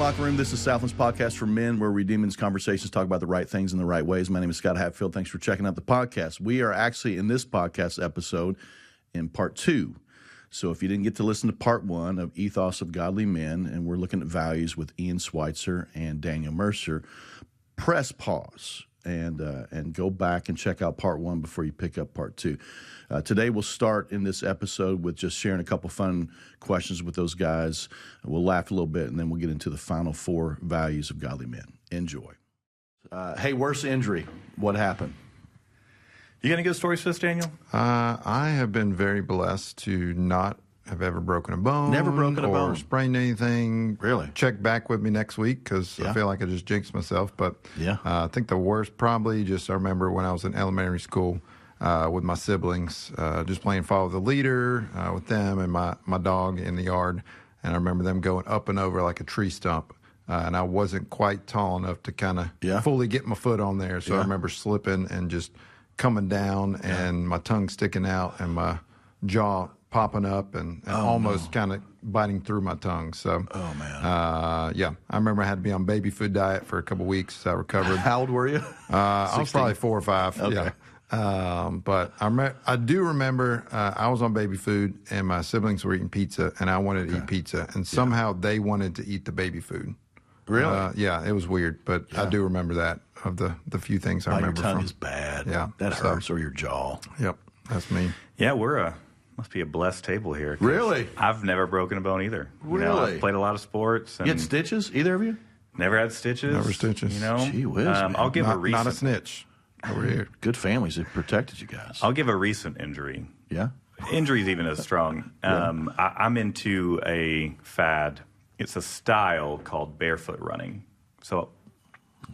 Locker Room. This is Southland's podcast for men, where we demons conversations talk about the right things in the right ways. My name is Scott Hatfield. Thanks for checking out the podcast. We are actually in this podcast episode in part 2. So if you didn't get to listen to part 1 of Ethos of Godly Men, and we're looking at values with Ian Schweitzer and Daniel Mercer, press pause and go back and check out part 1 before you pick up part 2. Today we'll start in this episode with just sharing a couple fun questions with those guys. We'll laugh a little bit, and then we'll get into the final 4 values of godly men. Enjoy. Hey, worst injury. What happened? You got any good stories for this, Daniel? I have been very blessed to not have ever broken a bone. Never broken a bone. Or sprained anything. Really? Check back with me next week, because I feel like I just jinxed myself. But I think the worst probably I remember when I was in elementary school with my siblings, just playing follow the leader with them and my dog in the yard. And I remember them going up and over like a tree stump. And I wasn't quite tall enough to kind of fully get my foot on there. So I remember slipping and just coming down and my tongue sticking out and my jaw popping up and almost kind of biting through my tongue. So, I remember I had to be on baby food diet for a couple weeks as I recovered. How old were you? I was probably 4 or 5. Okay. But I do remember I was on baby food and my siblings were eating pizza and I wanted to eat pizza, and somehow they wanted to eat the baby food. Really? It was weird, but I do remember that of the few things I remember. Your tongue from. is bad. Yeah, that hurts, or your jaw. Yep, that's me. Yeah, must be a blessed table here. Really? I've never broken a bone either. Really? I've played a lot of sports. And You had stitches, either of you? Never had stitches. Never stitches. Gee whiz, man. I'll give a recent. Not a snitch over here. Good families that protected you guys. I'll give a recent injury. Yeah? Injury's even as strong. I'm into a fad. It's a style called barefoot running. So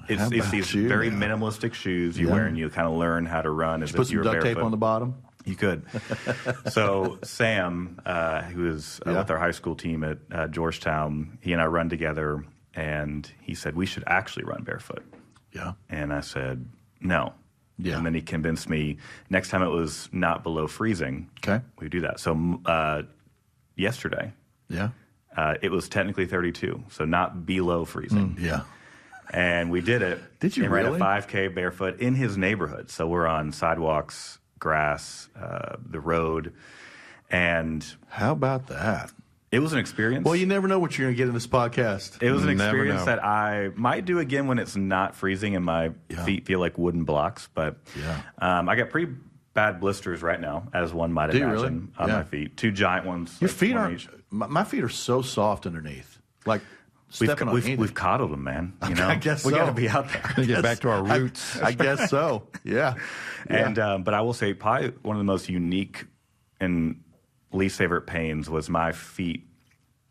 it's these very minimalistic shoes you wear, and you kind of learn how to run as if you were barefoot. Put some duct tape on the bottom? You could. So Sam, who is with our high school team at Georgetown, he and I run together, and he said, we should actually run barefoot. Yeah. And I said, no. Yeah. And then he convinced me next time it was not below freezing, we do that. So yesterday, it was technically 32, so not below freezing. Yeah. And we did it. Did you really? Ran a 5K barefoot in his neighborhood. So we're on sidewalks, grass, the road. And how about that? It was an experience. Well, you never know what you're going to get in this podcast. It was an experience that I might do again when it's not freezing and my feet feel like wooden blocks. But I got pretty bad blisters right now, as one might imagine, on my feet. 2 giant ones. Your feet aren't. My feet are so soft underneath. Like we've coddled them, man. You know, I guess we got to be out there. Get back to our roots. I guess so. Yeah. And but I will say, probably one of the most unique and least favorite pains was my feet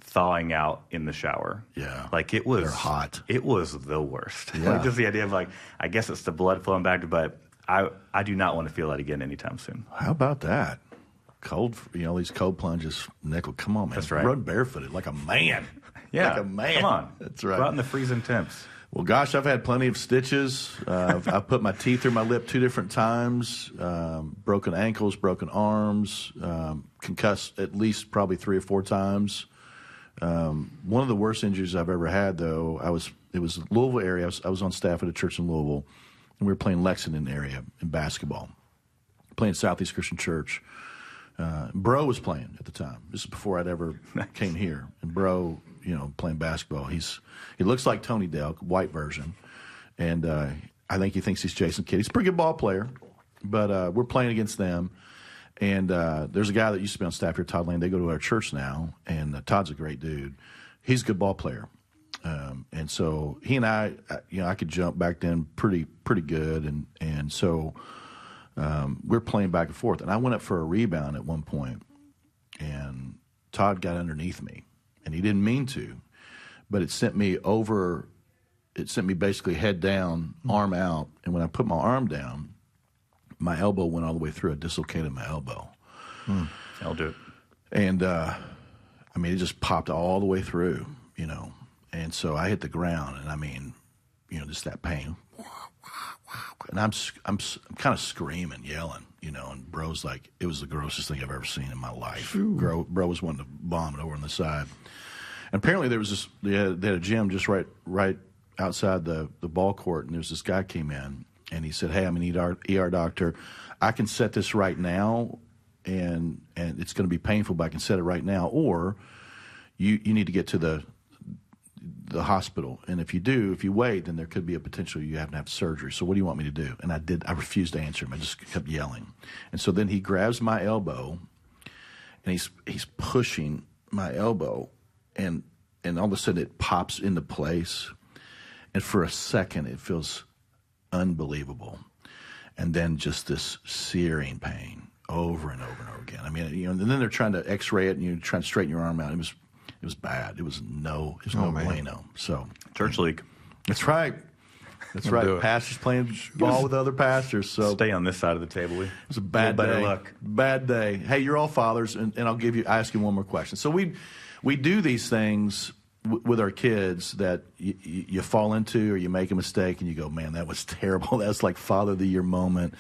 thawing out in the shower. Yeah. Like it was. They're hot. It was the worst. Yeah. Like just the idea of I guess it's the blood flowing back, but I do not want to feel that again anytime soon. How about that? Cold, these cold plunges, Nickel. Come on, man. That's right. Run barefooted like a man. Yeah. Like a man. Come on. That's right. Go out in the freezing temps. Well, gosh, I've had plenty of stitches. I've put my teeth through my lip 2 different times, broken ankles, broken arms, concussed at least probably 3 or 4 times. One of the worst injuries I've ever had, though, it was Louisville area. I was on staff at a church in Louisville, and we were playing Lexington area in basketball, playing Southeast Christian Church. Bro was playing at the time. This is before I'd ever came here. And Bro, playing basketball. He looks like Tony Delk, white version. And I think he thinks he's Jason Kidd. He's a pretty good ball player. But we're playing against them. And there's a guy that used to be on staff here, Todd Lane. They go to our church now. And Todd's a great dude. He's a good ball player. And so he and I could jump back then pretty good. And so we're playing back and forth. And I went up for a rebound at one point, and Todd got underneath me. And he didn't mean to, but it sent me basically head down, arm out. And when I put my arm down, my elbow went all the way through. I dislocated my elbow. I'll do it. And, it just popped all the way through, And so I hit the ground, and just that pain. And I'm kind of screaming, yelling, and Bro's like, it was the grossest thing I've ever seen in my life. Bro was wanting to vomit over on the side. And apparently there was they had a gym just right outside the ball court, and there's this guy came in, and he said, "Hey, I'm an ER doctor. I can set this right now, and it's going to be painful, but I can set it right now. Or you need to get to the hospital, and if you wait, then there could be a potential you have to have surgery. So what do you want me to do?" And I refused to answer him. I just kept yelling. And so then he grabs my elbow, and he's pushing my elbow, and all of a sudden it pops into place, and for a second it feels unbelievable, and then just this searing pain over and over and over again. I mean, and then they're trying to X-ray it, and you're trying to straighten your arm out. It was bad. It was no bueno. So church league. That's right. That's right. Pastors playing ball with other pastors. So stay on this side of the table. It was a bad day. Better luck. Bad day. Hey, you're all fathers, and I'll ask you one more question. So we do these things with our kids that you fall into, or you make a mistake and you go, "Man, that was terrible." That's like Father of the Year moment.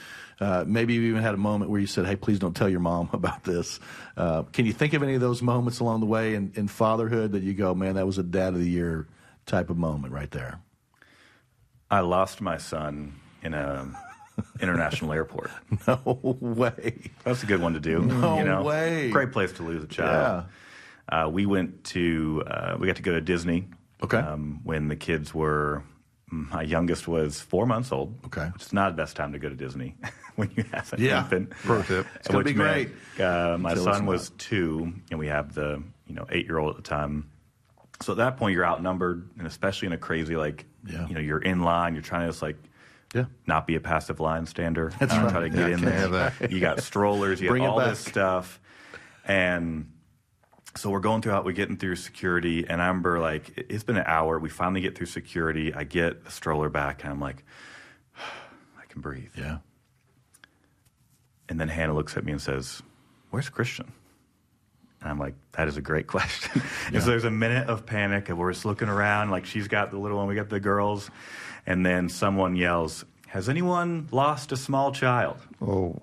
Maybe you even had a moment where you said, "Hey, please don't tell your mom about this." Can you think of any of those moments along the way in fatherhood that you go, "Man, that was a Dad of the Year type of moment right there"? I lost my son in a international airport. No way. That's a good one to do. No way. Great place to lose a child. Yeah. We got to go to Disney. Okay. When the kids were, my youngest was 4 months old. Okay. It's not the best time to go to Disney when you have an infant. Pro tip. It's going to be great. My son was 2, and we have the 8-year-old at the time. So at that point, you're outnumbered, and especially in a crazy, you're in line, you're trying to just not be a passive line stander. That's right. Try to get in there. You got strollers, you got all this stuff. And so we're getting through security, and I remember, it's been an hour. We finally get through security. I get the stroller back, and I'm like, I can breathe. Yeah. And then Hannah looks at me and says, "Where's Christian?" And I'm like, that is a great question. And so there's a minute of panic, and we're just looking around, she's got the little one, we got the girls, and then someone yells, "Has anyone lost a small child?" Oh.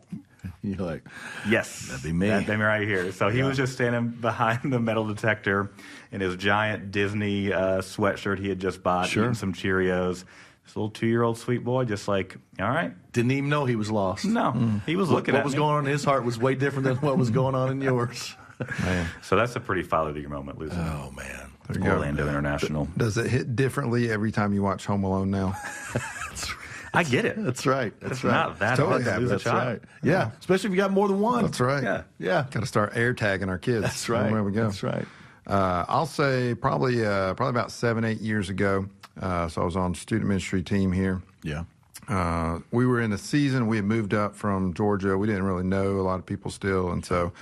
You're like, yes. That'd be me. That'd be me right here. So he was just standing behind the metal detector in his giant Disney sweatshirt he had just bought, eating some Cheerios. This little 2-year-old sweet boy, just all right. Didn't even know he was lost. No. He was looking at me. What was going on in his heart was way different than what was going on in yours. Man. So that's a pretty Father of the Year moment, losing. Oh, man. Orlando International. Does it hit differently every time you watch Home Alone now? I get it. That's right. It's not that hard to lose a child. Right. Yeah, especially if you got more than one. That's right. Yeah. Got to start air tagging our kids. That's right. There we go. That's right. I'll say probably about 7-8 years ago. So I was on student ministry team here. Yeah. We were in a season. We had moved up from Georgia. We didn't really know a lot of people still, and so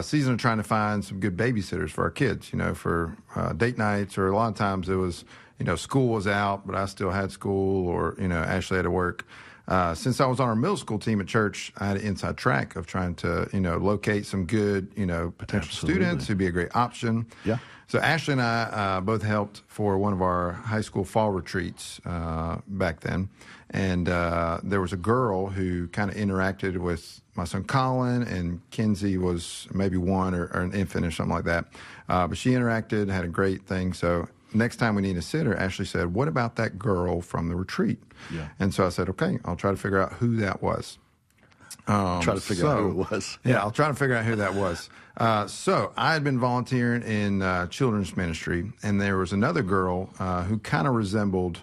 season of trying to find some good babysitters for our kids. For date nights, or a lot of times it was school was out, but I still had school, or Ashley had to work. Since I was on our middle school team at church, I had an inside track of trying to locate some good potential students who'd be a great option. Yeah. So Ashley and I both helped for one of our high school fall retreats back then. And there was a girl who kind of interacted with my son Colin, and Kinsey was maybe 1 or an infant or something like that. But she interacted, had a great thing. So next time we need a sitter, Ashley said, "What about that girl from the retreat?" Yeah. And so I said, "Okay, I'll try to figure out who that was." Try to figure out who it was. Yeah, I'll try to figure out who that was. So I had been volunteering in children's ministry, and there was another girl who kind of resembled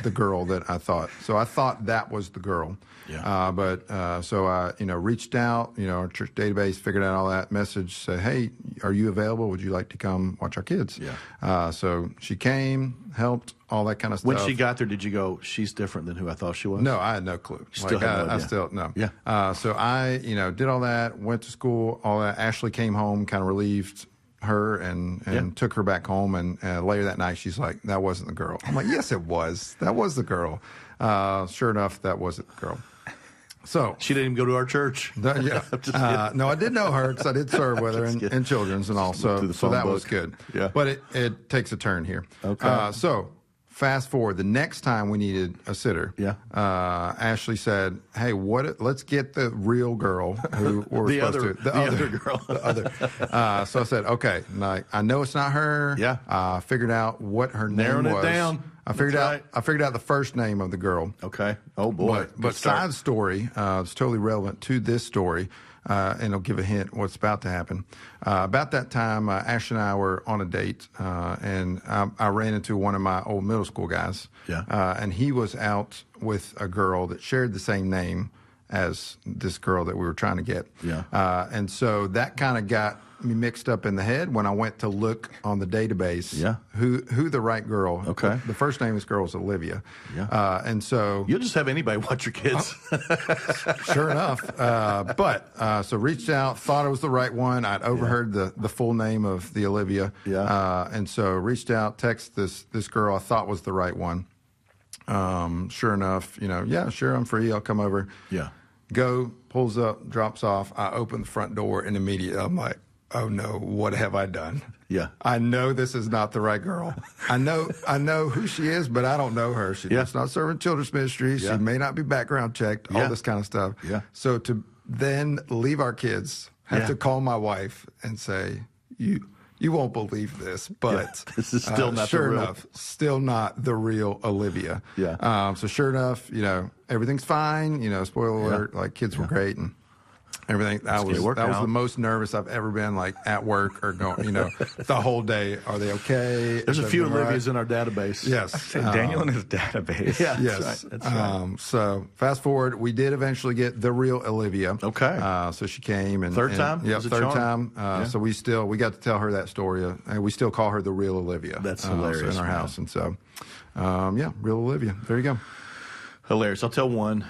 the girl that I thought. So I thought that was the girl. Yeah. So I, reached out, our church database, figured out all that message, said, "Hey, are you available? Would you like to come watch our kids?" Yeah. So she came, helped, all that kind of stuff. When she got there, did you go, "She's different than who I thought she was"? No, I had no clue. Still had no idea. No. Yeah. So I, did all that, went to school, all that. Ashley came home, kind of relieved her and took her back home. And later that night, she's like, "That wasn't the girl." I'm like, "Yes, it was. That was the girl." Sure enough, that wasn't the girl. So she didn't even go to our church. No, I did know her because I did serve with her in children's and all. So that was good. Yeah. But it takes a turn here. Okay. So fast forward, the next time we needed a sitter, Ashley said, "Hey, let's get the real girl who we're the other girl, the other." So I said, "Okay, I know it's not her. Yeah, figured out what her name was. Narrowing it down. I figured out the first name of the girl. Okay. Oh boy. But side story, it's totally relevant to this story, and it'll give a hint what's about to happen. About that time, Ash and I were on a date, and I ran into one of my old middle school guys. Yeah. And he was out with a girl that shared the same name as this girl that we were trying to get. Yeah. And so that kind of got me mixed up in the head when I went to look on the database. Yeah. Who the right girl? Okay. The first name of this girl is Olivia. Yeah. And so you'll just have anybody watch your kids. Sure enough. So reached out, thought it was the right one. I'd overheard the full name of the Olivia. Yeah. And so reached out, text this girl I thought was the right one. Sure enough, sure, I'm free. I'll come over. Yeah. Go, pulls up, drops off. I open the front door, and immediately I'm like, oh no, what have I done? Yeah. I know this is not the right girl. I know who she is, but I don't know her. She's not serving children's ministry. She may not be background checked, all this kind of stuff. Yeah. So to then leave our kids, have to call my wife and say, you won't believe this, but this is still not sure the real. Enough, still not the real Olivia. Yeah. So sure enough, everything's fine. Spoiler alert, like kids were great and everything. That was the most nervous I've ever been, like at work or going, the whole day. Are they okay? There's a few Olivias in our database. Yes. Daniel in his database. Yeah. Yes. That's right. So fast forward, we did eventually get the real Olivia. Okay. So she came and third time. Yeah, third time. So we got to tell her that story, and we still call her the real Olivia. That's hilarious in our house, and so real Olivia. There you go. Hilarious. I'll tell one.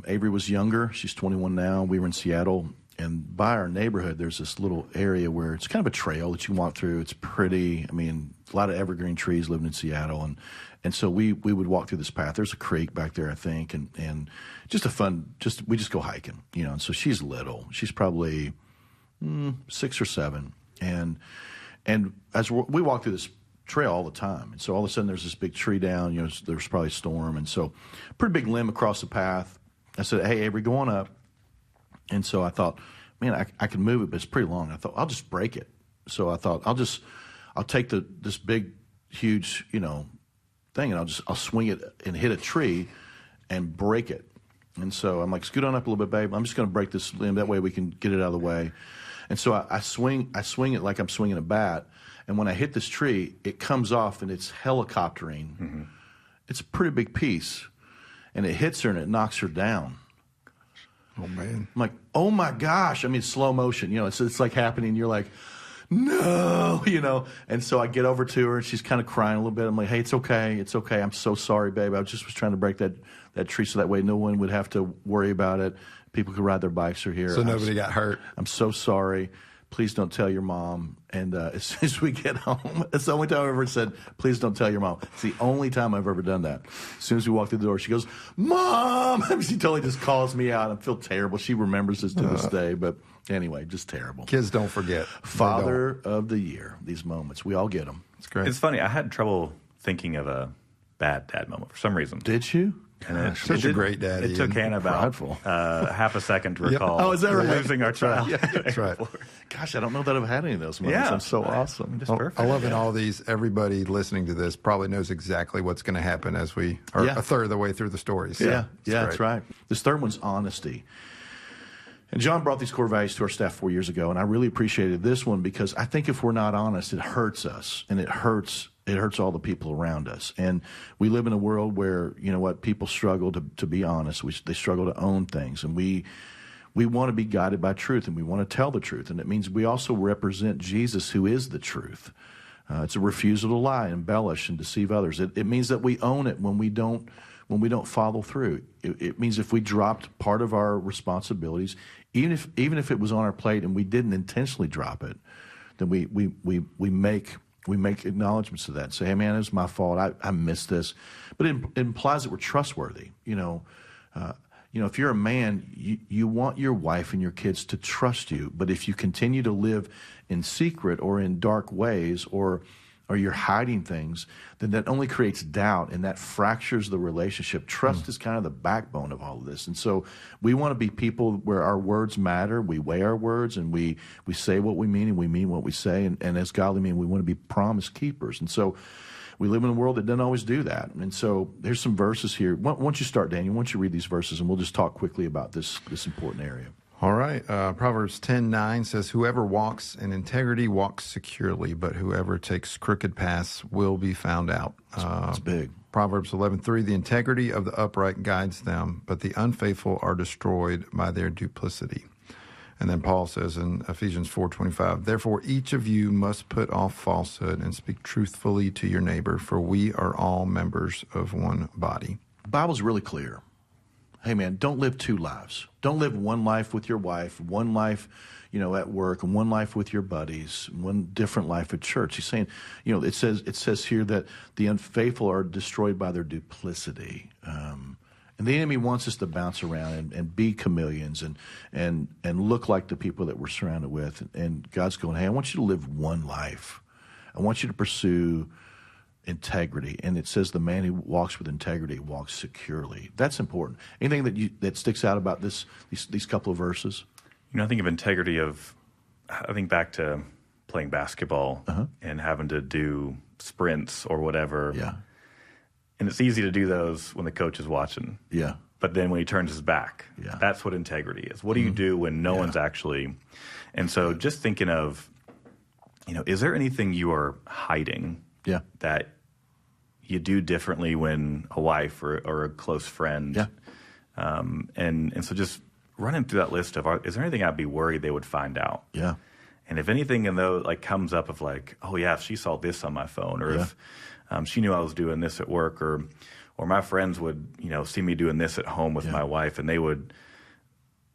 Avery was younger. She's 21 now. We were in Seattle, and by our neighborhood, there's this little area where it's kind of a trail that you can walk through. It's pretty. I mean, a lot of evergreen trees living in Seattle, and so we would walk through this path. There's a creek back there, I think, and just a fun. We just go hiking, And so she's little. She's probably 6 or 7, and as we walk through this trail all the time, and so all of a sudden there's this big tree down. There's probably a storm, and so pretty big limb across the path. I said, "Hey, Avery, go on up." And so I thought, man, I can move it, but it's pretty long. I thought I'll just break it. So I thought I'll take this big, huge, thing, and I'll swing it and hit a tree and break it. And so I'm like, scoot on up a little bit, babe. I'm just going to break this limb. That way we can get it out of the way. And so I swing it like I'm swinging a bat. And when I hit this tree, it comes off and it's helicoptering. Mm-hmm. It's a pretty big piece. And it hits her and it knocks her down. Oh, man. I'm like, oh, my gosh. I mean, slow motion. It's like happening. You're like, no, And so I get over to her and she's kind of crying a little bit. I'm like, hey, it's okay. It's okay. I'm so sorry, babe. I just was trying to break that tree so that way no one would have to worry about it. People could ride their bikes through here. So nobody got hurt. I'm so sorry. Please don't tell your mom. And as soon as we get home, it's the only time I've ever said, please don't tell your mom. It's the only time I've ever done that. As soon as we walk through the door, she goes, Mom! She totally just calls me out. I feel terrible. She remembers this to this day. But anyway, just terrible. Kids don't forget. Father of the year, these moments. We all get them. It's great. It's funny. I had trouble thinking of a bad dad moment for some reason. Did you? And such a great dad. It took Hannah about half a second to recall. Oh, is that right? Losing our child. Yeah, that's right. Gosh, I don't know that I've had any of those moments. I'm so awesome. Just perfect. I love in all these. Everybody listening to this probably knows exactly what's going to happen as we are a third of the way through the story. So that's right. This third one's honesty. And John brought these core values to our staff 4 years ago, and I really appreciated this one because I think if we're not honest, it hurts us, and it hurts all the people around us. And we live in a world where, people struggle to be honest. They struggle to own things, and we want to be guided by truth, and we want to tell the truth. And it means we also represent Jesus, who is the truth. It's a refusal to lie, embellish, and deceive others. It means that we own it when we don't follow through. It means if we dropped part of our responsibilities, even if it was on our plate and we didn't intentionally drop it, then we make acknowledgments to that and say, hey, man, it was my fault. I missed this. But it implies that we're trustworthy. If you're a man, you want your wife and your kids to trust you. But if you continue to live in secret or in dark ways or or you're hiding things, then that only creates doubt, and that fractures the relationship. Trust is kind of the backbone of all of this. And so we want to be people where our words matter. We weigh our words, and we say what we mean, and we mean what we say. And as godly men, we want to be promise keepers. And so we live in a world that doesn't always do that. And so there's some verses here. Why don't you start, Daniel? Why don't you read these verses, and we'll just talk quickly about this important area. All right. Proverbs 10:9 says, "Whoever walks in integrity walks securely, but whoever takes crooked paths will be found out." That's big. Proverbs 11:3, "The integrity of the upright guides them, but the unfaithful are destroyed by their duplicity." And then Paul says in Ephesians 4:25, "Therefore each of you must put off falsehood and speak truthfully to your neighbor, for we are all members of one body." The Bible's really clear. Hey, man, don't live two lives. Don't live one life with your wife, one life, at work, and one life with your buddies, one different life at church. He's saying, it says here that the unfaithful are destroyed by their duplicity. And the enemy wants us to bounce around and be chameleons and look like the people that we're surrounded with. And God's going, hey, I want you to live one life. I want you to pursue integrity. And it says the man who walks with integrity walks securely. That's important. Anything that sticks out about these couple of verses? I think of integrity I think back to playing basketball and having to do sprints or whatever. Yeah. And it's easy to do those when the coach is watching. Yeah. But then when he turns his back, that's what integrity is. What do you do when no one's actually... And so just thinking of, is there anything you are hiding that you do differently when a wife or a close friend? Yeah. And so just running through that list of, is there anything I'd be worried they would find out? Yeah. And if anything in those comes up of oh yeah, if she saw this on my phone, or if she knew I was doing this at work, or my friends would, see me doing this at home with my wife, and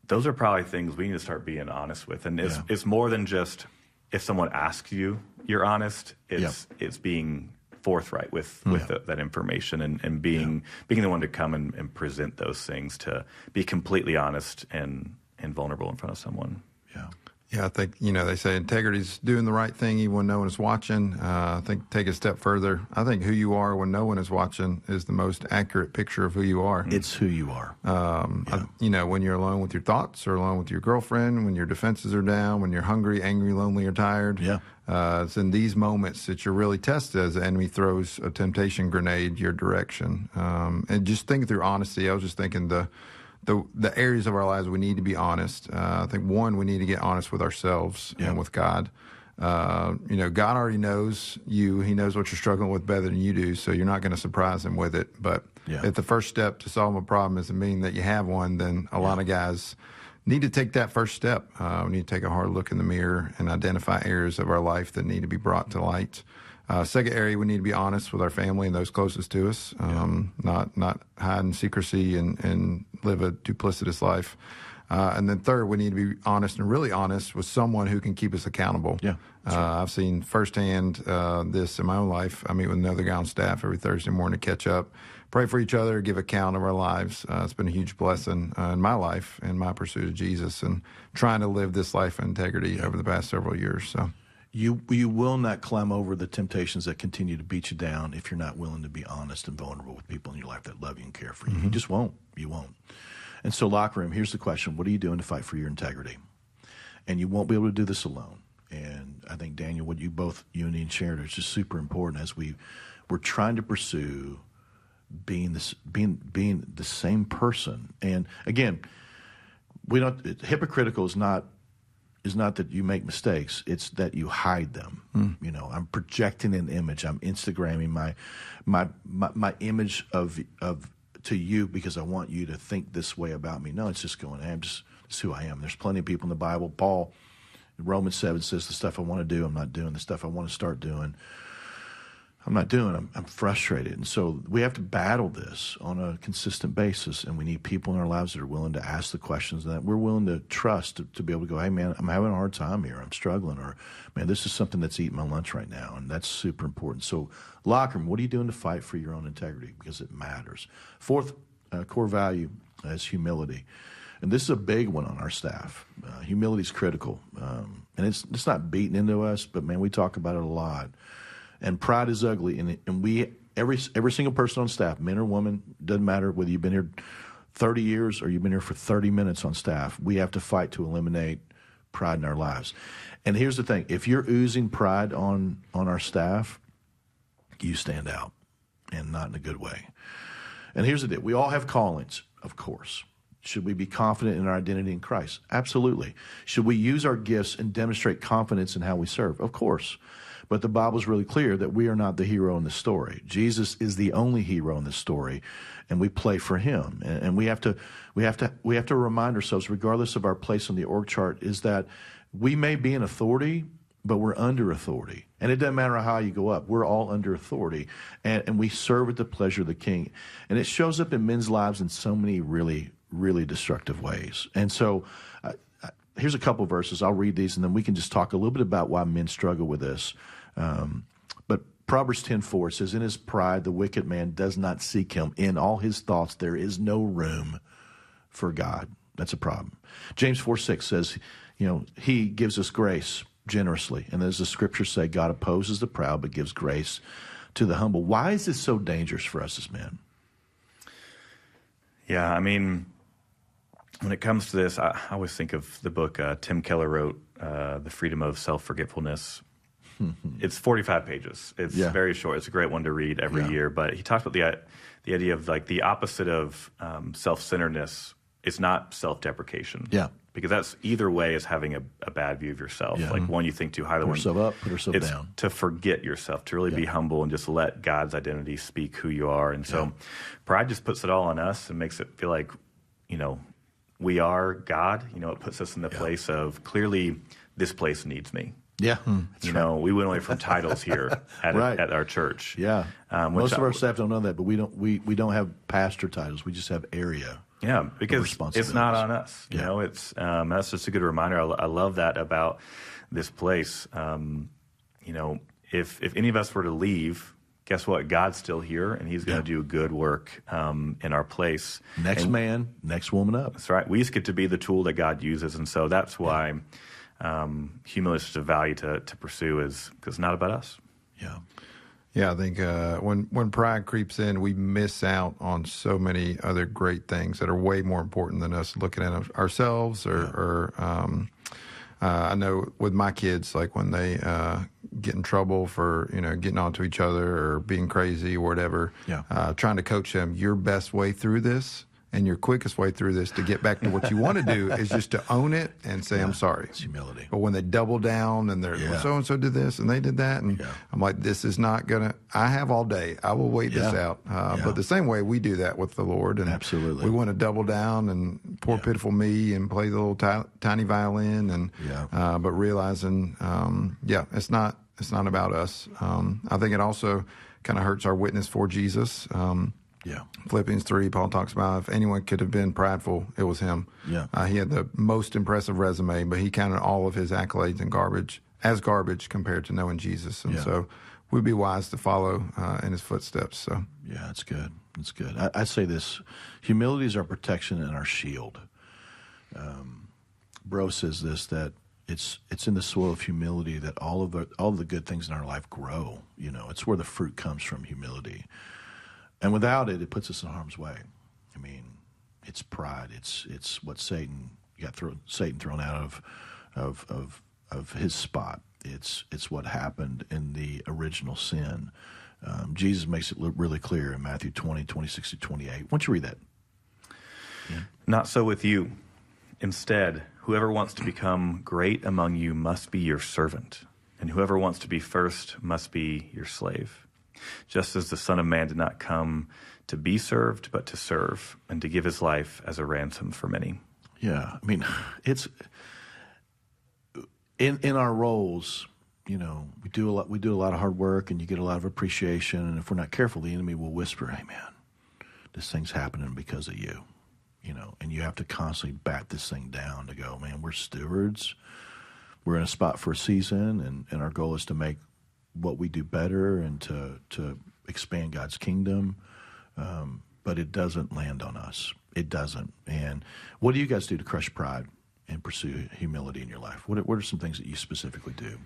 those are probably things we need to start being honest with. And it's more than just if someone asks you, you're honest. It's being forthright with that information and being the one to come and present those things, to be completely honest and vulnerable in front of someone. Yeah. Yeah, I think, they say integrity's doing the right thing even when no one is watching. I think take a step further. I think who you are when no one is watching is the most accurate picture of who you are. It's who you are. When you're alone with your thoughts, or alone with your girlfriend, when your defenses are down, when you're hungry, angry, lonely, or tired. Yeah. It's in these moments that you're really tested as the enemy throws a temptation grenade your direction. And just thinking through honesty, I was just thinking the areas of our lives we need to be honest. I think we need to get honest with ourselves and with God. God already knows you. He knows what you're struggling with better than you do, so you're not going to surprise him with it. But if the first step to solve a problem is admitting that you have one, then a lot of guys need to take that first step. We need to take a hard look in the mirror and identify areas of our life that need to be brought to light. Second area, we need to be honest with our family and those closest to us, not hide in secrecy and live a duplicitous life. And then third, we need to be honest and really honest with someone who can keep us accountable. Yeah, I've seen firsthand this in my own life. I meet with another guy on staff every Thursday morning to catch up, pray for each other, give account of our lives. It's been a huge blessing in my life and my pursuit of Jesus and trying to live this life of integrity over the past several years. So. You will not climb over the temptations that continue to beat you down if you're not willing to be honest and vulnerable with people in your life that love you and care for you. You just won't. You won't. And so, locker room, here's the question. What are you doing to fight for your integrity? And you won't be able to do this alone. And I think, Daniel, what you and Ian shared is just super important as we're trying to pursue being the same person. And again, hypocritical is not that you make mistakes, it's that you hide them. I'm projecting an image. I'm Instagramming my image of to you because I want you to think this way about me. No, it's just going, hey, it's who I am. There's plenty of people in the Bible. Paul in Romans 7 says the stuff I want to do, I'm not doing. The stuff I want to start doing, I'm not doing. I'm frustrated. And so we have to battle this on a consistent basis, and we need people in our lives that are willing to ask the questions that we're willing to trust to be able to go, hey, man, I'm having a hard time here. I'm struggling. Or, man, this is something that's eating my lunch right now, and that's super important. So, locker room, what are you doing to fight for your own integrity? Because it matters. Fourth core value is humility. And this is a big one on our staff. Humility is critical. And it's not beaten into us, but, man, we talk about it a lot. And pride is ugly. And we, every single person on staff, men or women, doesn't matter whether you've been here 30 years or you've been here for 30 minutes on staff, we have to fight to eliminate pride in our lives. And here's the thing. If you're oozing pride on our staff, you stand out, and not in a good way. And here's the deal. We all have callings, of course. Should we be confident in our identity in Christ? Absolutely. Should we use our gifts and demonstrate confidence in how we serve? Of course. But the Bible is really clear that we are not the hero in the story. Jesus is the only hero in the story, and we play for him. And we have to remind ourselves, regardless of our place on the org chart, is that we may be in authority, but we're under authority. And it doesn't matter how you go up. We're all under authority. And we serve at the pleasure of the King. And it shows up in men's lives in so many really, really destructive ways. And so here's a couple of verses. I'll read these, and then we can just talk a little bit about why men struggle with this. But Proverbs 10:4 says, in his pride, the wicked man does not seek him. In all his thoughts, there is no room for God. That's a problem. James 4:6 says, he gives us grace generously. And as the scriptures say, God opposes the proud, but gives grace to the humble. Why is this so dangerous for us as men? Yeah, I mean, when it comes to this, I always think of the book Tim Keller wrote, The Freedom of Self-Forgetfulness. It's 45 pages. It's very short. It's a great one to read every year. But he talks about the idea of like the opposite of self-centeredness is not self-deprecation. Yeah. Because that's either way is having a bad view of yourself. Yeah. Like one you think too highly. Put yourself up, put yourself it's down. To forget yourself, to really be humble and just let God's identity speak who you are. And so pride just puts it all on us and makes it feel like, we are God. It puts us in the place of clearly this place needs me. Yeah. We went away from titles here at our church. Yeah. Most of our staff don't know that, but we don't have pastor titles. We just have area. Yeah, because it's not on us. It's that's just a good reminder. I love that about this place. If any of us were to leave, guess what? God's still here, and He's going to do good work in our place. Next man, next woman up. That's right. We just get to be the tool that God uses, and so that's why humility is such a value to pursue, is because it's not about us. Yeah. Yeah, I think when pride creeps in, we miss out on so many other great things that are way more important than us looking at ourselves. I know with my kids, like when they get in trouble for getting onto each other or being crazy or whatever, trying to coach them, your best way through this and your quickest way through this to get back to what you want to do is just to own it and say, I'm sorry. It's humility. But when they double down and they're, well, so-and-so did this and they did that, and I'm like, this is not going to, I have all day. I will wait this out. But the same way we do that with the Lord. And absolutely. We want to double down and poor pitiful me and play the little tiny violin and, but realizing, it's not about us. I think it also kind of hurts our witness for Jesus. Philippians 3, Paul talks about if anyone could have been prideful, it was him. He had the most impressive resume, but he counted all of his accolades and garbage compared to knowing Jesus. And so we'd be wise to follow in his footsteps. So yeah, that's good. That's good. I say this: humility is our protection and our shield. Bro says this, that it's in the soil of humility that all of the good things in our life grow. It's where the fruit comes from, humility. And without it, it puts us in harm's way. I mean, it's pride. It's what Satan thrown out of his spot. It's what happened in the original sin. Jesus makes it really clear in Matthew 20, 26 to 28. Why don't you read that? Yeah. Not so with you. Instead, whoever wants to become great among you must be your servant, and whoever wants to be first must be your slave. Just as the Son of Man did not come to be served, but to serve, and to give his life as a ransom for many. Yeah, I mean, it's in our roles. We do a lot of hard work, and you get a lot of appreciation. And if we're not careful, the enemy will whisper, "Hey, man, this thing's happening because of you." And you have to constantly bat this thing down to go, man, we're stewards. We're in a spot for a season, and our goal is to make what we do better and to expand God's kingdom. But it doesn't land on us. It doesn't. And what do you guys do to crush pride and pursue humility in your life? What are some things that you specifically do?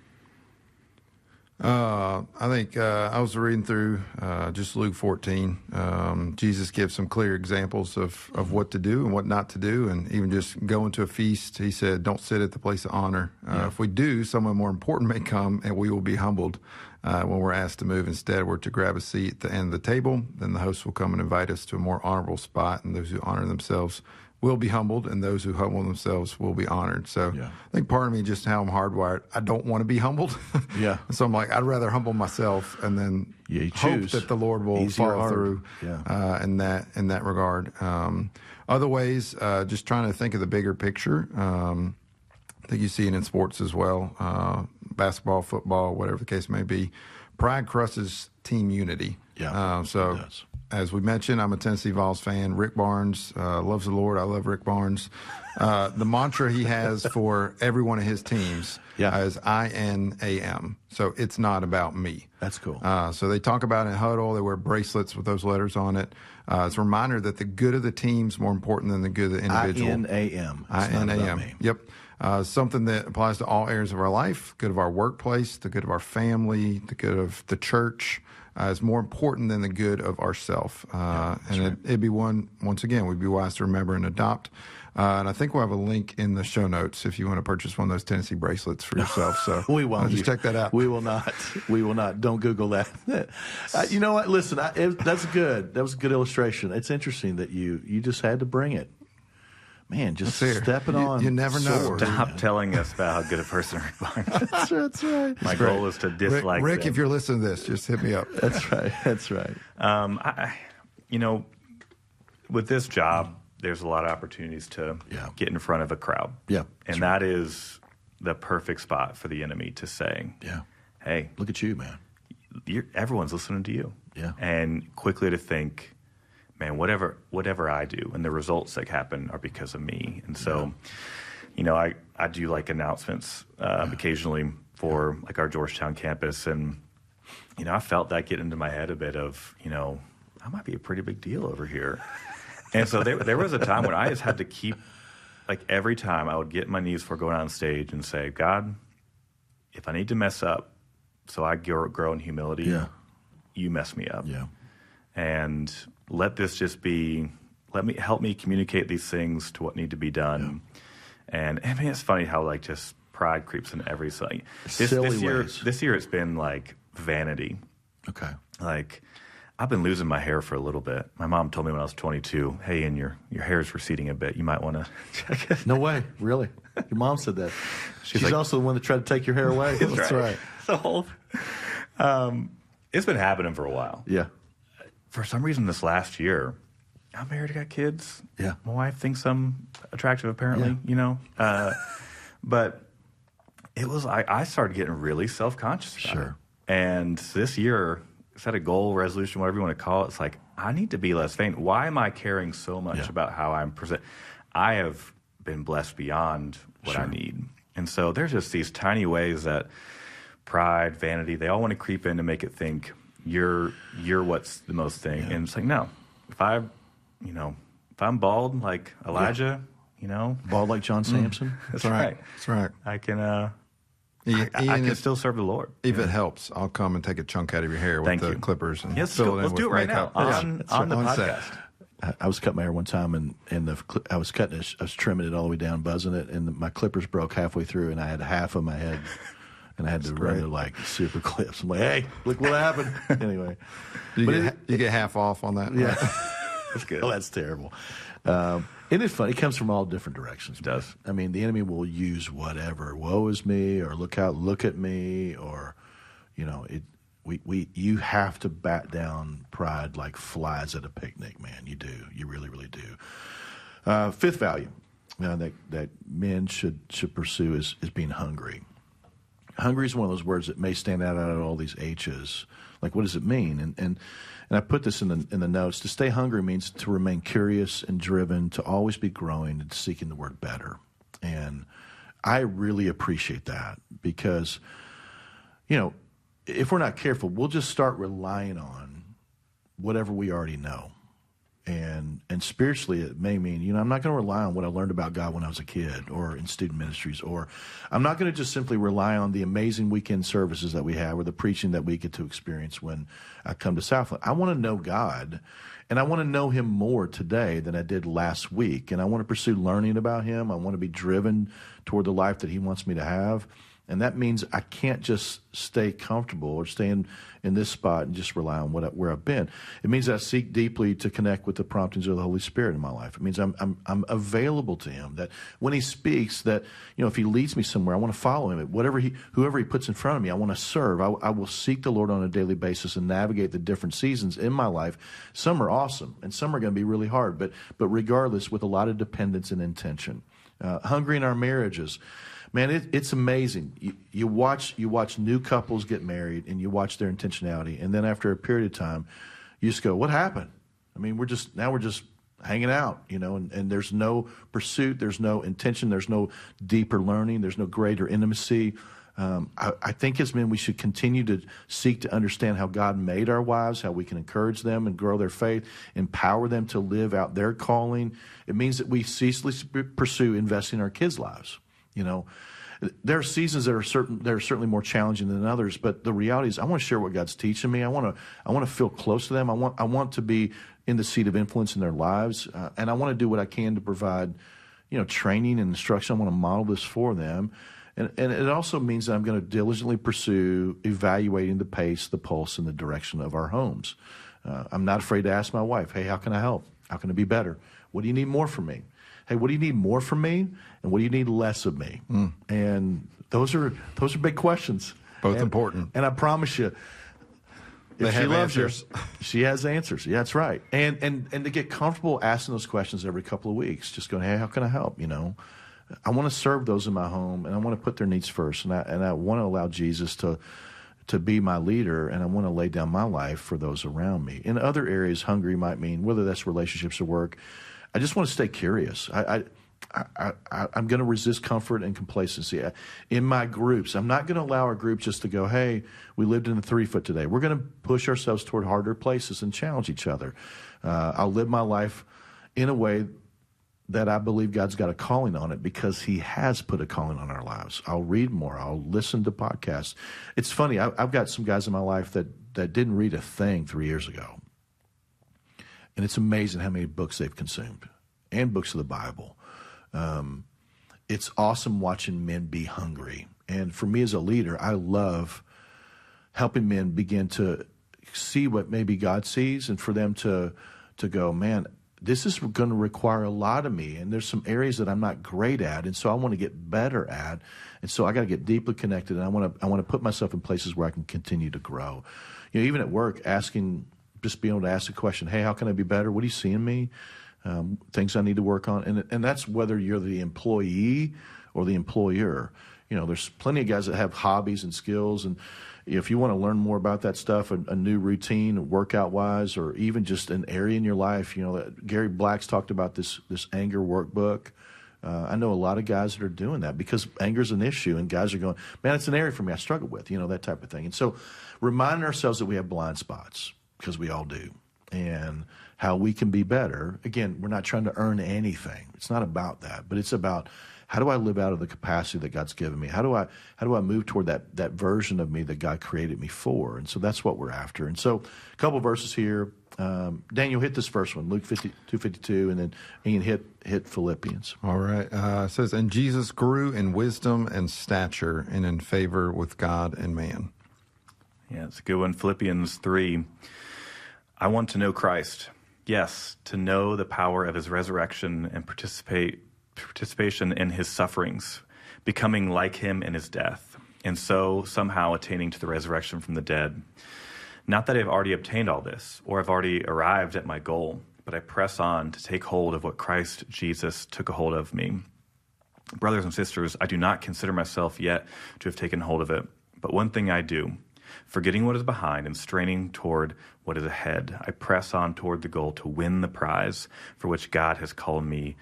I think I was reading through just Luke 14. Jesus gives some clear examples of what to do and what not to do. And even just going to a feast, he said, don't sit at the place of honor. If we do, someone more important may come and we will be humbled when we're asked to move. Instead, we're to grab a seat at the end of the table. Then the host will come and invite us to a more honorable spot. And those who honor themselves will be humbled, and those who humble themselves will be honored. So I think part of me, just how I'm hardwired, I don't want to be humbled. So I'm like, I'd rather humble myself and then hope that the Lord will follow through in that regard. Other ways, just trying to think of the bigger picture. I think you see it in sports as well, basketball, football, whatever the case may be. Pride crushes team unity. So as we mentioned, I'm a Tennessee Vols fan. Rick Barnes loves the Lord. I love Rick Barnes. The mantra he has for every one of his teams is INAM. So it's not about me. That's cool. So they talk about it in huddle. They wear bracelets with those letters on it. It's a reminder that the good of the team's more important than the good of the individual. INAM. INAM. Yep. Something that applies to all areas of our life, good of our workplace, the good of our family, the good of the church, is more important than the good of ourself. It'd be once again, we'd be wise to remember and adopt. And I think we'll have a link in the show notes if you want to purchase one of those Tennessee bracelets for yourself. So we won't. Just check that out. We will not. We will not. Don't Google that. You know what? Listen, that's good. That was a good illustration. It's interesting that you just had to bring it. Man, just stepping on. You never know. Stop telling us about how good a person Rick Barnes is. That's right. My goal is to dislike Rick, them. if you're listening to this, just hit me up. That's right. That's right. With this job, there's a lot of opportunities to get in front of a crowd. And that is the perfect spot for the enemy to say, hey, look at you, man. Everyone's listening to you. And quickly to think, man, whatever I do and the results that happen are because of me. And so, I do like announcements occasionally for like our Georgetown campus. And, I felt that get into my head a bit of, I might be a pretty big deal over here. And so there was a time when I just had to keep, like every time I would get on my knees before going on stage and say, God, if I need to mess up so I grow in humility, you mess me up. And let this just be, help me communicate these things to what need to be done. And I mean, it's funny how like just pride creeps in every thing. This year it's been like vanity. Okay. Like I've been losing my hair for a little bit. My mom told me when I was 22, hey, and your hair is receding a bit. You might want to check it. No way. Really? Your mom said that. She's like, also the one that tried to take your hair away. That's right. So it's been happening for a while. For some reason this last year, I'm married, I got kids. My wife thinks I'm attractive, apparently, but it was, I started getting really self-conscious about it. And this year, set a goal, resolution, whatever you want to call it. It's like, I need to be less vain. Why am I caring so much about how I'm present? I have been blessed beyond what I need. And so there's just these tiny ways that pride, vanity, they all want to creep in to make it think you're what's the most thing. And it's like, no, if I'm bald like Elijah, bald like John Samson. That's right. That's right. I can, I can still serve the Lord. If it helps, I'll come and take a chunk out of your hair with the clippers. And let's do it right now on the podcast. I was cutting my hair one time, and I was trimming it all the way down, buzzing it, and my clippers broke halfway through, and I had half of my head, and I had to run it like super clips. I'm like, hey, look what happened. Anyway, you get half off on that. Yeah, that's good. Oh, that's terrible. And it's funny. It comes from all different directions. It does. I mean, the enemy will use whatever. Woe is me, or look at me, or you have to bat down pride like flies at a picnic, man. You do. You really, really do. Fifth value that men should pursue is being hungry. Hungry is one of those words that may stand out of all these H's. Like, what does it mean? And I put this in the notes. To stay hungry means to remain curious and driven, to always be growing and seeking the word better. And I really appreciate that because, if we're not careful, we'll just start relying on whatever we already know. And spiritually, it may mean, I'm not going to rely on what I learned about God when I was a kid or in student ministries, or I'm not going to just simply rely on the amazing weekend services that we have or the preaching that we get to experience when I come to Southland. I want to know God, and I want to know him more today than I did last week. And I want to pursue learning about him. I want to be driven toward the life that he wants me to have. And that means I can't just stay comfortable or stay in this spot and just rely on where I've been. It means I seek deeply to connect with the promptings of the Holy Spirit in my life. It means I'm available to him, that when he speaks, that if he leads me somewhere, I want to follow him. Whoever he puts in front of me, I want to serve. I will seek the Lord on a daily basis and navigate the different seasons in my life. Some are awesome, and some are going to be really hard, but regardless, with a lot of dependence and intention. Hungry in our marriages. Man, it's amazing. You watch new couples get married, and you watch their intentionality, and then after a period of time, you just go, "What happened?" I mean, we're just hanging out, and there's no pursuit, there's no intention, there's no deeper learning, there's no greater intimacy. I think as men, we should continue to seek to understand how God made our wives, how we can encourage them and grow their faith, empower them to live out their calling. It means that we ceaselessly pursue investing in our kids' lives. There are seasons that are certainly more challenging than others, but the reality is I want to share what God's teaching me. I want to feel close to them. I want to be in the seat of influence in their lives, and I want to do what I can to provide, training and instruction. I want to model this for them. And it also means that I'm going to diligently pursue evaluating the pace, the pulse, and the direction of our homes. I'm not afraid to ask my wife, "Hey, how can I help? How can I be better? What do you need more from me? Hey, what do you need more from me, and what do you need less of me?" And those are big questions. Both important. And I promise you, if she loves you, she has answers. Yeah, that's right. And to get comfortable asking those questions every couple of weeks, just going, "Hey, how can I help?" I want to serve those in my home, and I want to put their needs first, and I want to allow Jesus to be my leader, and I want to lay down my life for those around me. In other areas, hungry might mean, whether that's relationships or work, I just want to stay curious. I'm going to resist comfort and complacency. In my groups, I'm not going to allow our group just to go, "Hey, we lived in the 3-foot today." We're going to push ourselves toward harder places and challenge each other. I'll live my life in a way that I believe God's got a calling on it because he has put a calling on our lives. I'll read more. I'll listen to podcasts. It's funny. I've got some guys in my life that didn't read a thing 3 years ago. And it's amazing how many books they've consumed and books of the Bible. It's awesome watching men be hungry. And for me as a leader, I love helping men begin to see what maybe God sees, and for them to go, "Man, this is going to require a lot of me, and there's some areas that I'm not great at, and so I want to get better at, and so I got to get deeply connected, and I want to put myself in places where I can continue to grow." Even at work, just being able to ask the question, "Hey, how can I be better? What do you see in me? Things I need to work on?" And that's whether you're the employee or the employer. There's plenty of guys that have hobbies and skills, and if you want to learn more about that stuff, a new routine, workout-wise, or even just an area in your life, Gary Black's talked about this anger workbook. I know a lot of guys that are doing that because anger is an issue, and guys are going, "Man, it's an area for me I struggle with," that type of thing. And so reminding ourselves that we have blind spots, because we all do, and how we can be better. Again, we're not trying to earn anything. It's not about that, but it's about, how do I live out of the capacity that God's given me? How do I move toward that version of me that God created me for? And so that's what we're after. And so a couple of verses here. Daniel, hit this first one, Luke 2:52, and then Ian hit Philippians. All right. It says, "And Jesus grew in wisdom and stature and in favor with God and man." Yeah, it's a good one. Philippians 3. "I want to know Christ. Yes, to know the power of his resurrection and participation in his sufferings, becoming like him in his death, and so somehow attaining to the resurrection from the dead. Not that I have already obtained all this, or have already arrived at my goal, but I press on to take hold of what Christ Jesus took a hold of me. Brothers and sisters, I do not consider myself yet to have taken hold of it, but one thing I do, forgetting what is behind and straining toward what is ahead, I press on toward the goal to win the prize for which God has called me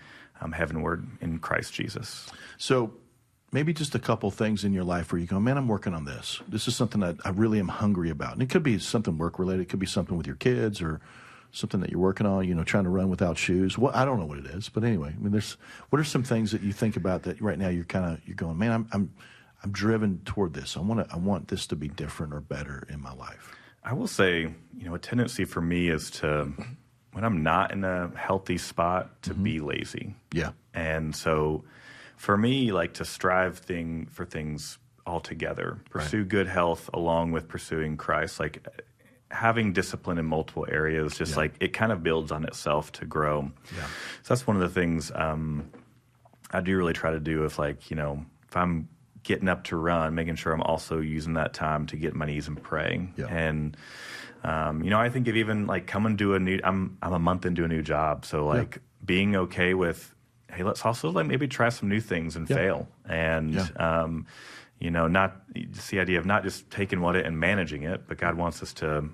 heavenward in Christ Jesus." So maybe just a couple things in your life where you go, "Man, I'm working on this. This is something that I really am hungry about." And it could be something work-related. It could be something with your kids or something that you're working on, trying to run without shoes. Well, I don't know what it is, but anyway, I mean, what are some things that you think about that right now you're going, man, I'm driven toward this. I want this to be different or better in my life. I will say, a tendency for me is to, when I'm not in a healthy spot, to be lazy. Yeah. And so for me, like to strive for things all together, pursue good health along with pursuing Christ, like having discipline in multiple areas, just like it kind of builds on itself to grow. Yeah. So that's one of the things I do really try to do if if I'm getting up to run, making sure I'm also using that time to get on my knees and praying. Yeah. And, I think of even like coming to I'm a month into a new job. So like being okay with, hey, let's also like maybe try some new things and fail. And, not just the idea of not just taking what it and managing it, but God wants us to,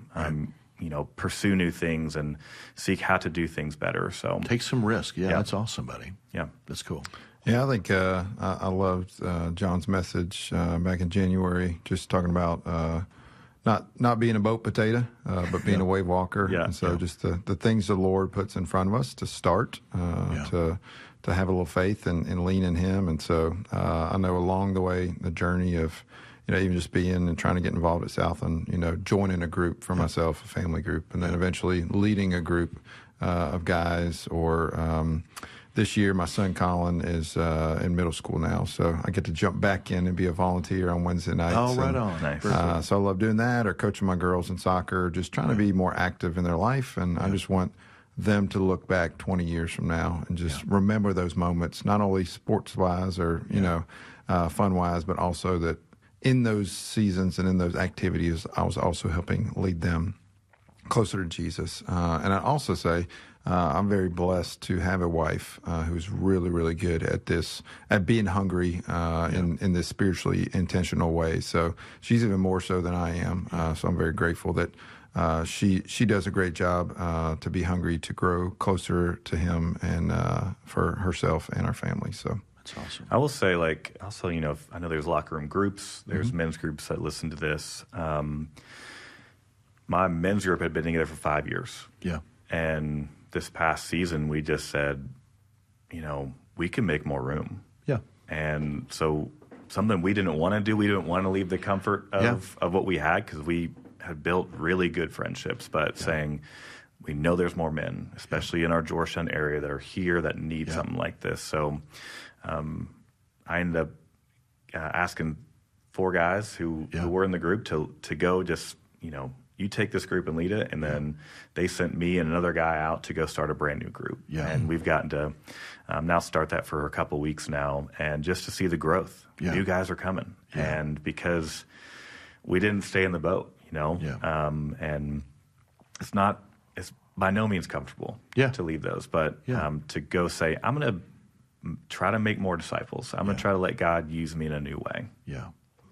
pursue new things and seek how to do things better. So take some risk. Yeah. That's awesome, buddy. Yeah. That's cool. Yeah, I think I loved John's message back in January, just talking about not being a boat potato, but being a wave walker. Yeah. And so just the things the Lord puts in front of us to start, to have a little faith and lean in Him. And so I know along the way, the journey of, even just being and trying to get involved at South and, joining a group for myself, a family group, and then eventually leading a group of guys or this year, my son Colin is in middle school now, so I get to jump back in and be a volunteer on Wednesday nights. Oh, right on. Nice. So I love doing that, or coaching my girls in soccer, just trying to be more active in their life. And I just want them to look back 20 years from now and just remember those moments, not only sports-wise or, fun-wise, but also that in those seasons and in those activities, I was also helping lead them closer to Jesus. And I also say, I'm very blessed to have a wife who's really, really good at this, at being hungry in this spiritually intentional way. So she's even more so than I am. So I'm very grateful that she does a great job to be hungry, to grow closer to Him and for herself and our family. So that's awesome. I will say, also, I know there's locker room groups, there's men's groups that listen to this. My men's group had been together for 5 years. Yeah. And this past season, we just said, we can make more room. Yeah. And so something we didn't want to do, we didn't want to leave the comfort of what we had, because we had built really good friendships, but saying, we know there's more men, especially in our Georgetown area, that are here that need something like this. So I ended up asking 4 guys who were in the group to go just, you take this group and lead it. And then they sent me and another guy out to go start a brand new group. Yeah. And we've gotten to now start that for a couple weeks now, and just to see the growth. Yeah. New guys are coming. Yeah. And because we didn't stay in the boat, and it's by no means comfortable to leave those, but to go say, I'm going to try to make more disciples. I'm going to try to let God use me in a new way. Yeah.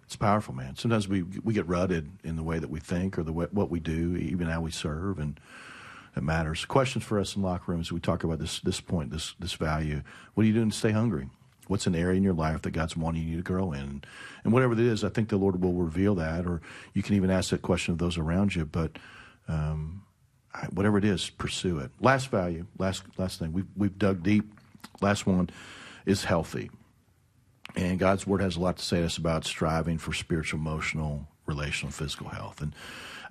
It's powerful, man. Sometimes we get rutted in the way that we think or what we do, even how we serve, and it matters. Questions for us in locker rooms. We talk about this point, this value. What are you doing to stay hungry? What's an area in your life that God's wanting you to grow in? And whatever it is, I think the Lord will reveal that, or you can even ask that question of those around you. But whatever it is, pursue it. Last value, last thing. We've dug deep. Last one is healthy. And God's Word has a lot to say to us about striving for spiritual, emotional, relational, physical health. And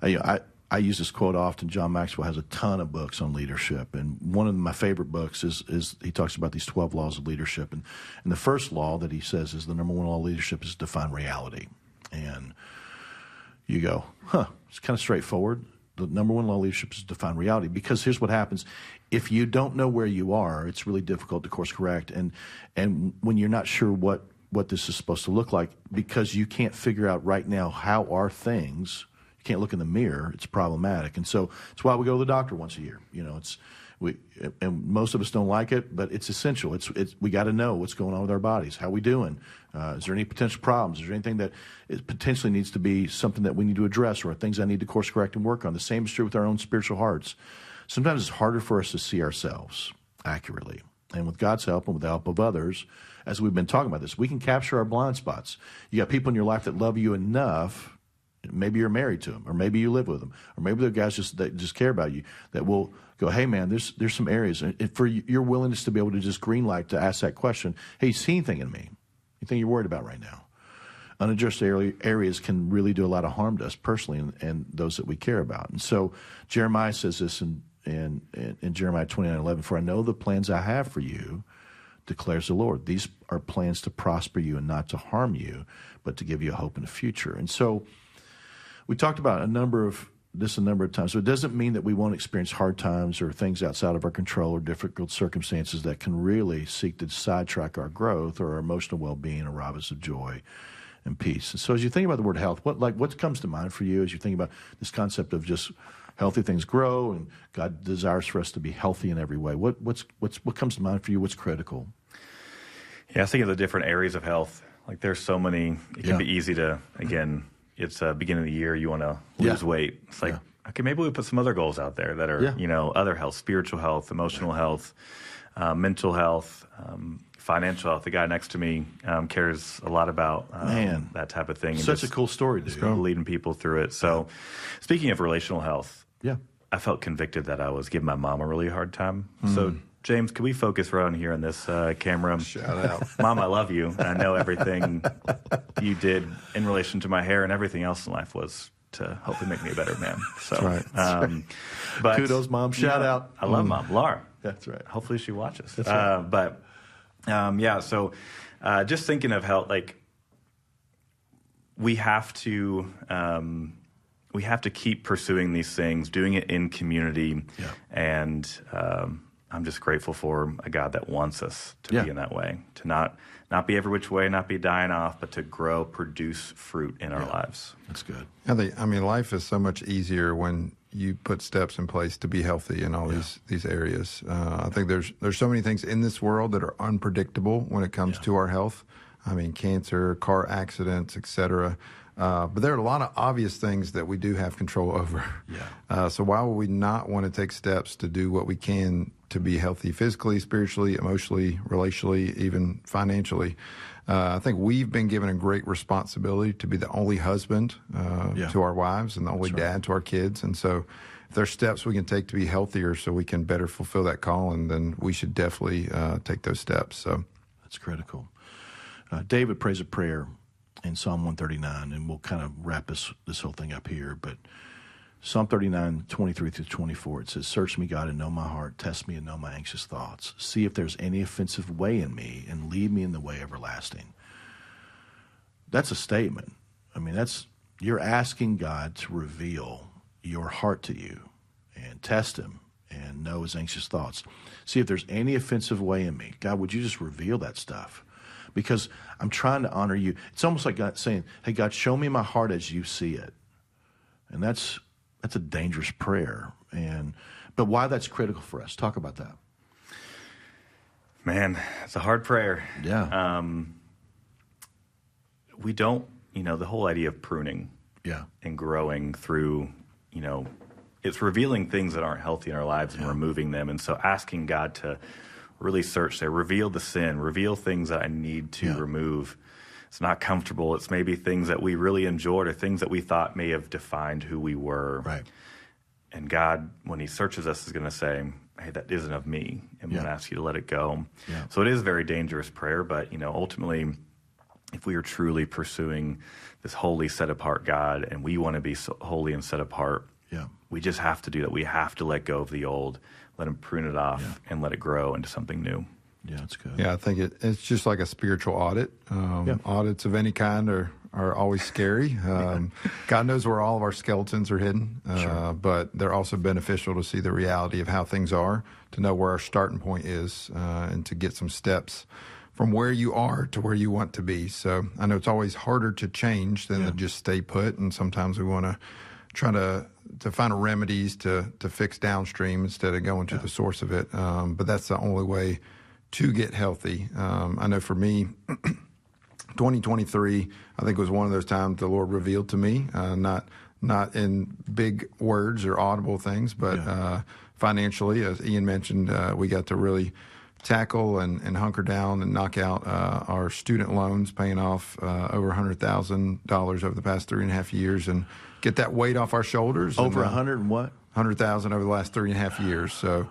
I use this quote often. John Maxwell has a ton of books on leadership. And one of my favorite books is he talks about these 12 laws of leadership. And the first law that he says is the number one law of leadership is define reality. And you go, it's kind of straightforward. The number one law of leadership is define reality, because here's what happens. If you don't know where you are, it's really difficult to course correct. And when you're not sure what this is supposed to look like, because you can't figure out right now how are things, you can't look in the mirror, it's problematic. And so it's why we go to the doctor once a year. And most of us don't like it, but it's essential. We got to know what's going on with our bodies. How we doing? Is there any potential problems? Is there anything that potentially needs to be something that we need to address, or things I need to course correct and work on? The same is true with our own spiritual hearts. Sometimes it's harder for us to see ourselves accurately. And with God's help and with the help of others, as we've been talking about this, we can capture our blind spots. You got people in your life that love you enough. Maybe you're married to them, or maybe you live with them, or maybe they're guys that just care about you, that will go, hey, man, there's some areas. And for your willingness to be able to just green light to ask that question, hey, you see anything in me? Anything you're worried about right now? Unaddressed areas can really do a lot of harm to us personally and those that we care about. And so Jeremiah says this in Jeremiah 29:11, for I know the plans I have for you, declares the Lord. These are plans to prosper you and not to harm you, but to give you a hope in the future. And so we talked about a number of times. So it doesn't mean that we won't experience hard times or things outside of our control or difficult circumstances that can really seek to sidetrack our growth or our emotional well-being or rob us of joy and peace. And so as you think about the word health, what comes to mind for you as you think about this concept of just healthy things grow and God desires for us to be healthy in every way? What comes to mind for you? What's critical? Yeah, I think of the different areas of health. Like there's so many, it can be easy to, again, it's beginning of the year, you want to lose weight. It's like, okay, maybe we put some other goals out there that are, other health, spiritual health, emotional health, mental health, financial health. The guy next to me cares a lot about that type of thing. Such a cool story, dude. Leading people through it. So speaking of relational health, I felt convicted that I was giving my mom a really hard time. So James, can we focus around here on this camera? Shout out. Mom, I love you. I know everything you did in relation to my hair and everything else in life was to hopefully make me a better man. So, that's right. But kudos, Mom. Shout out. I love Mom. Laura. That's right. Hopefully she watches. That's right. So just thinking of how, like, we have to keep pursuing these things, doing it in community, and I'm just grateful for a God that wants us to be in that way, to not be every which way, not be dying off, but to grow, produce fruit in our lives. That's good. I mean, life is so much easier when you put steps in place to be healthy in all these areas. I think there's so many things in this world that are unpredictable when it comes to our health. I mean, cancer, car accidents, et cetera. But there are a lot of obvious things that we do have control over. So why would we not want to take steps to do what we can to be healthy physically, spiritually, emotionally, relationally, even financially? I think we've been given a great responsibility to be the only husband to our wives and the only dad to our kids. And so if there's steps we can take to be healthier so we can better fulfill that calling, then we should definitely take those steps. So that's critical. David prays a prayer in Psalm 139, and we'll kind of wrap this whole thing up here. But Psalm 39, 23 through 24, it says, search me, God, and know my heart. Test me and know my anxious thoughts. See if there's any offensive way in me, and lead me in the way everlasting. That's a statement. I mean, you're asking God to reveal your heart to you and test him and know his anxious thoughts. See if there's any offensive way in me. God, would you just reveal that stuff? Because I'm trying to honor you. It's almost like God saying, hey, God, show me my heart as you see it. And that's a dangerous prayer. But why that's critical for us? Talk about that. Man, it's a hard prayer. Yeah. We don't, the whole idea of pruning and growing through, it's revealing things that aren't healthy in our lives and removing them. And so asking God to really search there, reveal the sin, reveal things that I need to remove. It's not comfortable. It's maybe things that we really enjoyed or things that we thought may have defined who we were. Right. And God, when he searches us, is going to say, hey, that isn't of me. I'm going to ask you to let it go. Yeah. So it is a very dangerous prayer, but, ultimately, if we are truly pursuing this holy, set-apart God and we want to be so holy and set apart, we just have to do that. We have to let go of the old, let him prune it off, and let it grow into something new. Yeah, that's good. Yeah, I think it's just like a spiritual audit. Audits of any kind are always scary. God knows where all of our skeletons are hidden, but they're also beneficial to see the reality of how things are, to know where our starting point is, and to get some steps from where you are to where you want to be. So I know it's always harder to change than to just stay put, and sometimes we want to try to find remedies to fix downstream instead of going to the source of it. But that's the only way to get healthy. I know for me, 2023, I think was one of those times the Lord revealed to me, not in big words or audible things, but financially, as Ian mentioned, we got to really tackle and hunker down and knock out our student loans, paying off over $100,000 over the past 3.5 years, and get that weight off our shoulders. Over 100 and what? 100,000 over the last 3.5 years. So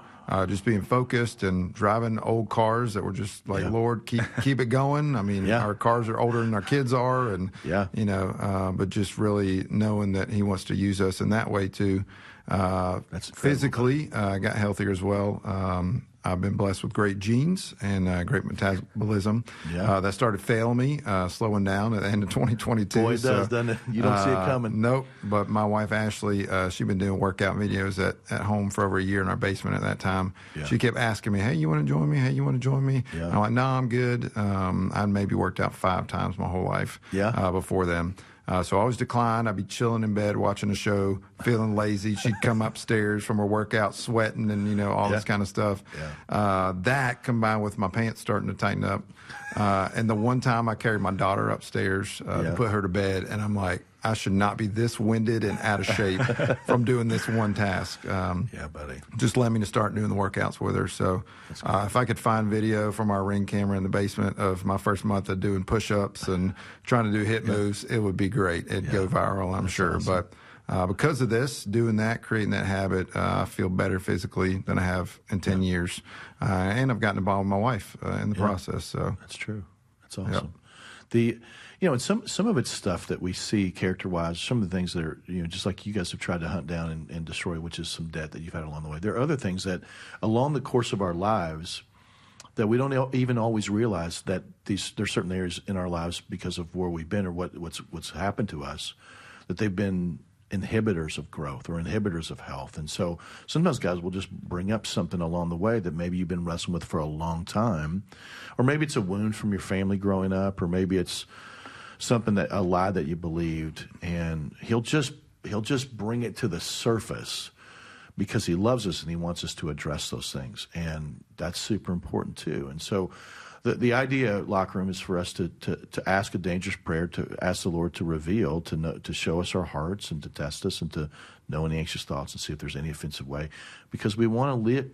just being focused and driving old cars that were just like, Lord, keep it going. I mean, our cars are older than our kids are, and you know, but just really knowing that He wants to use us in that way too. That's physically, got healthier as well. I've been blessed with great genes and great metabolism. That started failing me, slowing down at the end of 2022. Boy, it does, doesn't it? You don't see it coming. Nope. But my wife, Ashley, she'd been doing workout videos at home for over a year in our basement at that time. She kept asking me, hey, you want to join me? Hey, you want to join me? I'm like, no, I'm good. I'd maybe worked out 5 times my whole life before then. So I always declined. I'd be chilling in bed watching a show, feeling lazy. She'd come upstairs from her workout sweating and, you know, all this kind of stuff. That combined with my pants starting to tighten up. And the one time I carried my daughter upstairs to put her to bed, and I'm like, I should not be this winded and out of shape from doing this one task. Buddy. Just led me to start doing the workouts with her. So if I could find video from our Ring camera in the basement of my first month of doing push-ups and trying to do hip moves, it would be great. It'd go viral, I'm sure. Awesome. But because of this, doing that, creating that habit, I feel better physically than I have in 10 years. And I've gotten involved with my wife in the process. So that's true. That's awesome. You know, and some of it's stuff that we see character-wise, some of the things that are, you know, just like you guys have tried to hunt down and destroy, which is some debt that you've had along the way. There are other things that along the course of our lives that we don't even always realize that there's certain areas in our lives because of where we've been or what's happened to us, that they've been inhibitors of growth or inhibitors of health. And so sometimes guys will just bring up something along the way that maybe you've been wrestling with for a long time, or maybe it's a wound from your family growing up, or maybe it's something a lie that you believed, and he'll just bring it to the surface because he loves us and he wants us to address those things, and that's super important too. And so the idea, Locker Room, is for us to ask a dangerous prayer, to ask the Lord to reveal, to show us our hearts and to test us and to know any anxious thoughts and see if there's any offensive way, because we want to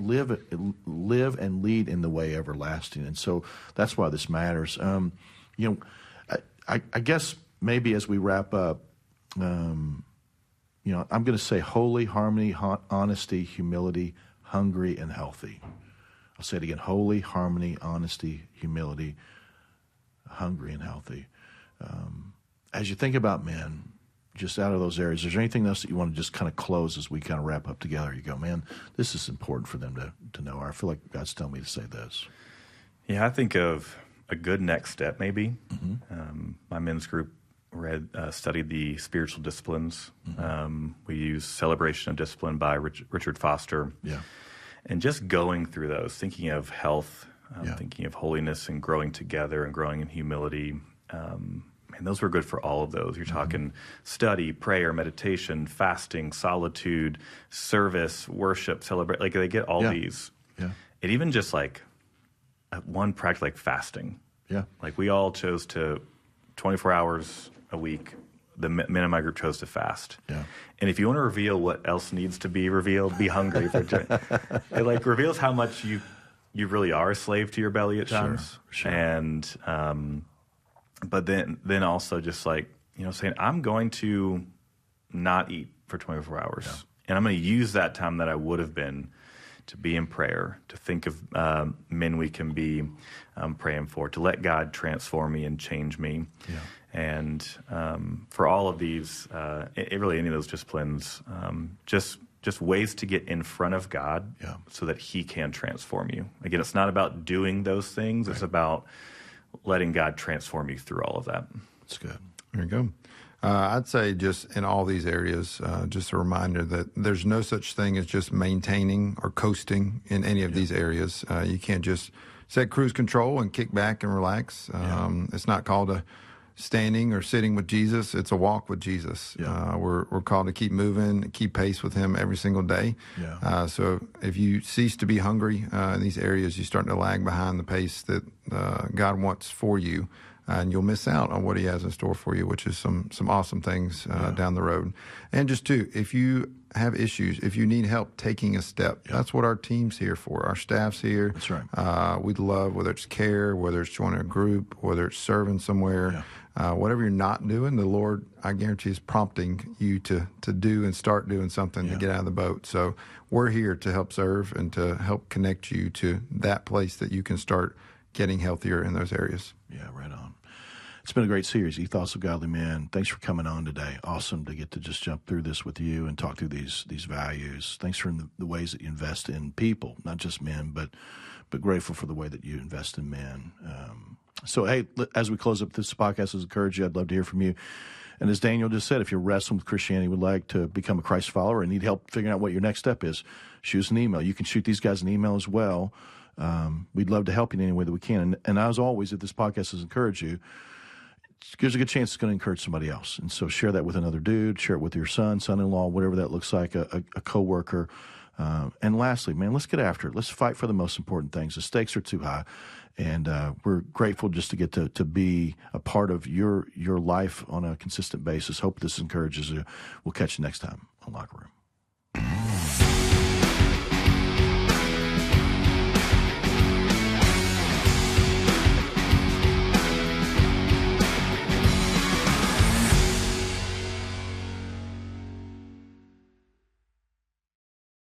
live and lead in the way everlasting. And so that's why this matters. You know, I guess maybe as we wrap up, you know, I'm going to say holy, harmony, honesty, humility, hungry, and healthy. I'll say it again: holy, harmony, honesty, humility, hungry, and healthy. As you think about men, just out of those areas, is there anything else that you want to just kind of close as we kind of wrap up together? You go, man, this is important for them to know. Or I feel like God's telling me to say this. Yeah, I think of a good next step, maybe. My men's group studied the spiritual disciplines. We use Celebration of Discipline by Richard Foster. And just going through those, thinking of health, thinking of holiness and growing together and growing in humility. And those were good for all of those. You're talking study, prayer, meditation, fasting, solitude, service, worship, celebrate. Like they get all these. It even just like one practice like fasting. Like we all chose to 24 hours a week. The men in my group chose to fast. And if you want to reveal what else needs to be revealed, be hungry for it. Like reveals how much you really are a slave to your belly at times. And but then also just like, you know, saying I'm going to not eat for 24 hours. And I'm going to use that time that I would have been to be in prayer, to think of men we can be praying for, to let God transform me and change me. And for all of these, really any of those disciplines, just ways to get in front of God so that He can transform you. Again, it's not about doing those things. It's about letting God transform you through all of that. That's good. There you go. I'd say just in all these areas, just a reminder that there's no such thing as just maintaining or coasting in any of these areas. You can't just set cruise control and kick back and relax. It's not called a standing or sitting with Jesus. It's a walk with Jesus. We're called to keep moving, keep pace with Him every single day. So if you cease to be hungry in these areas, you start to lag behind the pace that God wants for you. and you'll miss out on what he has in store for you, which is some awesome things down the road. And just too, if you have issues, if you need help taking a step, that's what our team's here for. Our staff's here. That's right. We'd love, whether it's care, whether it's joining a group, whether it's serving somewhere, whatever you're not doing, the Lord, I guarantee, is prompting you to do and start doing something to get out of the boat. So we're here to help serve and to help connect you to that place that you can start getting healthier in those areas. Yeah, right on. It's been a great series, Ethos of Godly Men. Thanks for coming on today. Awesome to get to just jump through this with you and talk through these values. Thanks for the ways that you invest in people, not just men, but grateful for the way that you invest in men. So, hey, as we close up this podcast, I encourage you, I'd love to hear from you. And as Daniel just said, if you're wrestling with Christianity, would like to become a Christ follower and need help figuring out what your next step is, shoot us an email. You can shoot these guys an email as well. We'd love to help you in any way that we can. And as always, if this podcast has encouraged you, there's a good chance it's going to encourage somebody else. And so share that with another dude, share it with your son, son-in-law, whatever that looks like, a coworker. And lastly, man, let's get after it. Let's fight for the most important things. The stakes are too high. And we're grateful just to get to be a part of your life on a consistent basis. Hope this encourages you. We'll catch you next time on Locker Room.